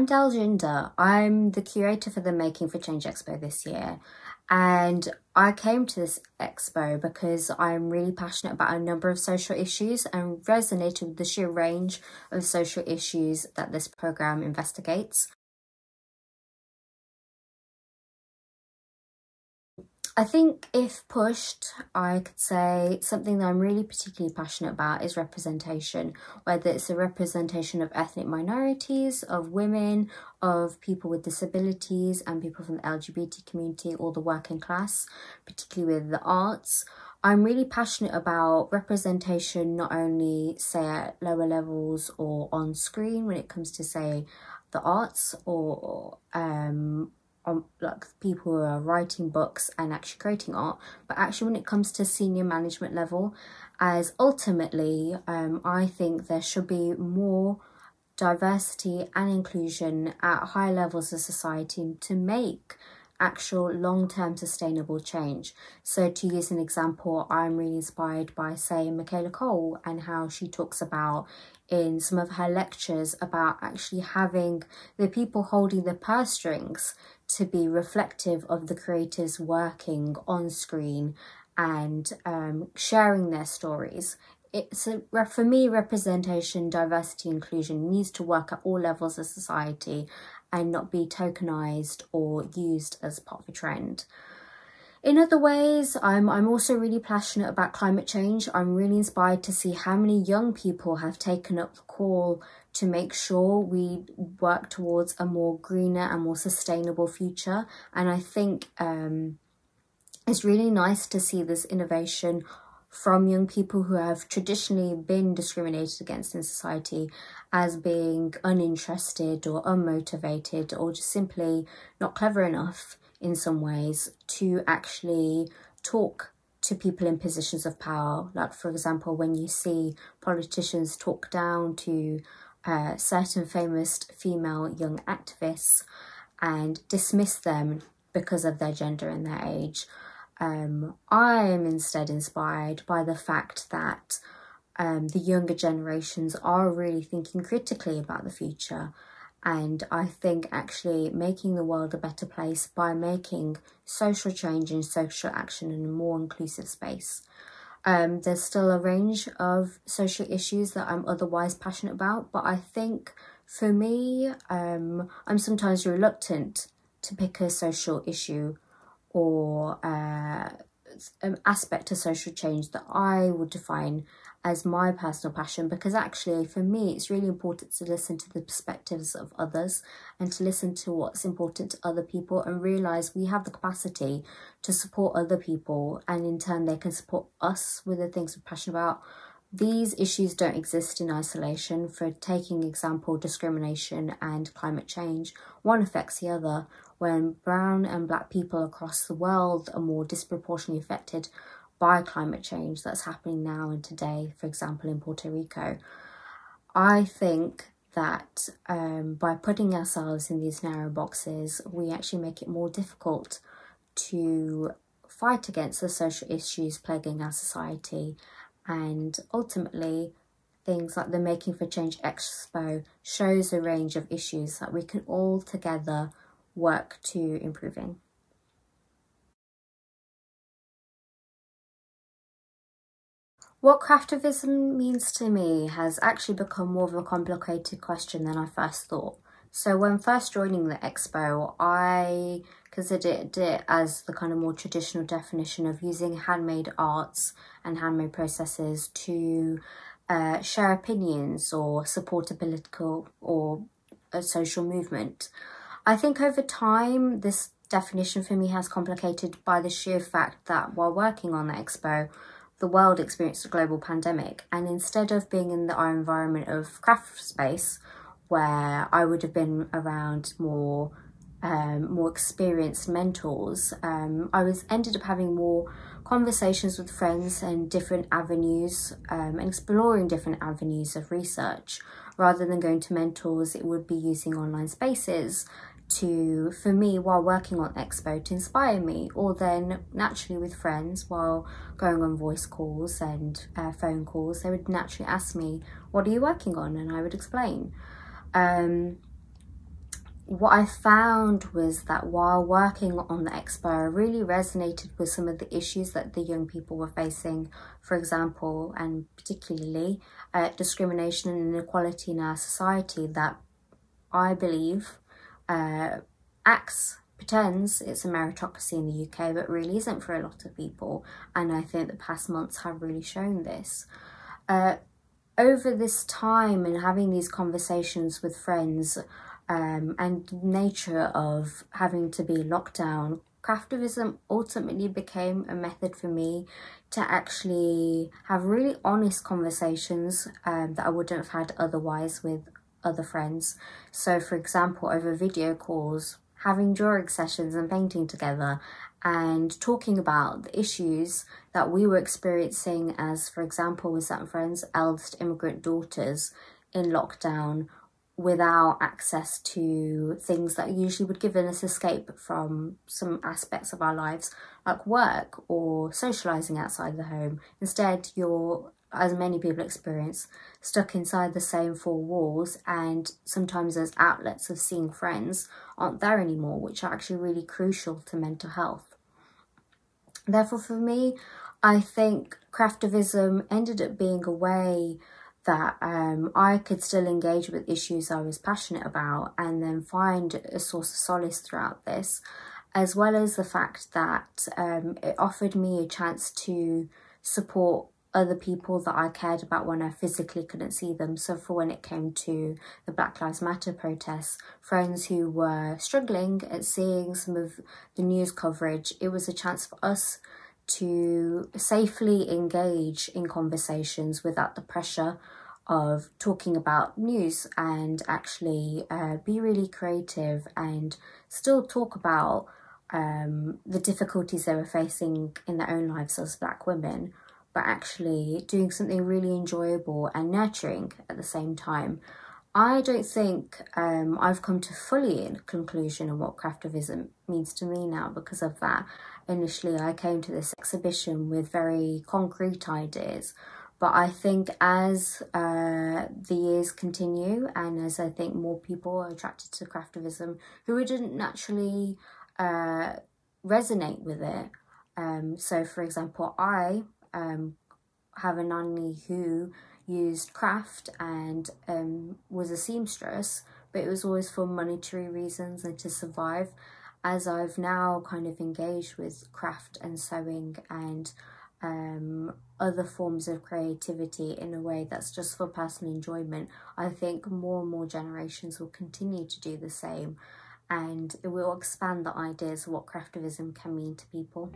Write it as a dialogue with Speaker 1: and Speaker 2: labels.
Speaker 1: I'm Daljinder. I'm the curator for the Making for Change Expo this year. And I came to this expo because I'm really passionate about a number of social issues and resonated with the sheer range of social issues that this programme investigates. I think if pushed, I could say something that I'm really particularly passionate about is representation, whether it's a representation of ethnic minorities, of women, of people with disabilities and people from the LGBT community or the working class, particularly with the arts. I'm really passionate about representation, not only say at lower levels or on screen when it comes to say the arts or like people who are writing books and actually creating art, but actually when it comes to senior management level, as ultimately I think there should be more diversity and inclusion at high levels of society to make actual long-term sustainable change. So to use an example, I'm really inspired by, say, Michaela Cole and how she talks about in some of her lectures about actually having the people holding the purse strings to be reflective of the creators working on screen and sharing their stories. For me, representation, diversity, inclusion needs to work at all levels of society and not be tokenized or used as part of a trend. In other ways, I'm also really passionate about climate change. I'm really inspired to see how many young people have taken up the call to make sure we work towards a more greener and more sustainable future. And I think it's really nice to see this innovation from young people who have traditionally been discriminated against in society as being uninterested or unmotivated or just simply not clever enough in some ways to actually talk to people in positions of power. Like, for example, when you see politicians talk down to certain famous female young activists and dismiss them because of their gender and their age. I am instead inspired by the fact that the younger generations are really thinking critically about the future. And I think actually making the world a better place by making social change and social action in a more inclusive space. There's still a range of social issues that I'm otherwise passionate about, but I think for me, I'm sometimes reluctant to pick a social issue or an aspect of social change that I would define as my personal passion, because actually for me it's really important to listen to the perspectives of others and to listen to what's important to other people and realise we have the capacity to support other people and in turn they can support us with the things we're passionate about. These issues don't exist in isolation. For taking example, discrimination and climate change, one affects the other. When brown and black people across the world are more disproportionately affected by climate change that's happening now and today, for example, in Puerto Rico, I think that by putting ourselves in these narrow boxes, we actually make it more difficult to fight against the social issues plaguing our society. And ultimately, things like the Making for Change Expo shows a range of issues that we can all together work to improving. What craftivism means to me has actually become more of a complicated question than I first thought. So when first joining the expo, I considered it as the kind of more traditional definition of using handmade arts and handmade processes to share opinions or support a political or a social movement. I think over time, this definition for me has complicated by the sheer fact that while working on the expo, the world experienced a global pandemic, and instead of being in our environment of craft space, where I would have been around more experienced mentors, I ended up having more conversations with friends and different avenues, and exploring different avenues of research. Rather than going to mentors, it would be using online spaces for me while working on Expo to inspire me, or then naturally with friends while going on voice calls and phone calls, they would naturally ask me, what are you working on? And I would explain. what I found was that while working on the expo, I really resonated with some of the issues that the young people were facing, for example, and particularly discrimination and inequality in our society that I believe pretends it's a meritocracy in the UK, but really isn't for a lot of people. And I think the past months have really shown this. Over this time and having these conversations with friends, and nature of having to be locked down, Craftivism ultimately became a method for me to actually have really honest conversations that I wouldn't have had otherwise with other friends. So for example, over video calls, having drawing sessions and painting together and talking about the issues that we were experiencing as, for example, with certain friends, eldest immigrant daughters in lockdown, without access to things that usually would give us escape from some aspects of our lives, like work or socialising outside the home. Instead, you're, as many people experience, stuck inside the same four walls, and sometimes those outlets of seeing friends aren't there anymore, which are actually really crucial to mental health. Therefore, for me, I think Craftivism ended up being a way that I could still engage with issues I was passionate about and then find a source of solace throughout this, as well as the fact that it offered me a chance to support other people that I cared about when I physically couldn't see them. So for when it came to the Black Lives Matter protests, friends who were struggling at seeing some of the news coverage, it was a chance for us to safely engage in conversations without the pressure of talking about news, and actually be really creative and still talk about the difficulties they were facing in their own lives as Black women, but actually doing something really enjoyable and nurturing at the same time. I don't think I've come to fully a conclusion on what Craftivism means to me now because of that. Initially, I came to this exhibition with very concrete ideas, but I think as the years continue and as I think more people are attracted to Craftivism who didn't naturally resonate with it. So for example, I have a nanny who used craft and was a seamstress, but it was always for monetary reasons and to survive. As I've now kind of engaged with craft and sewing and other forms of creativity in a way that's just for personal enjoyment, I think more and more generations will continue to do the same, and it will expand the ideas of what Craftivism can mean to people.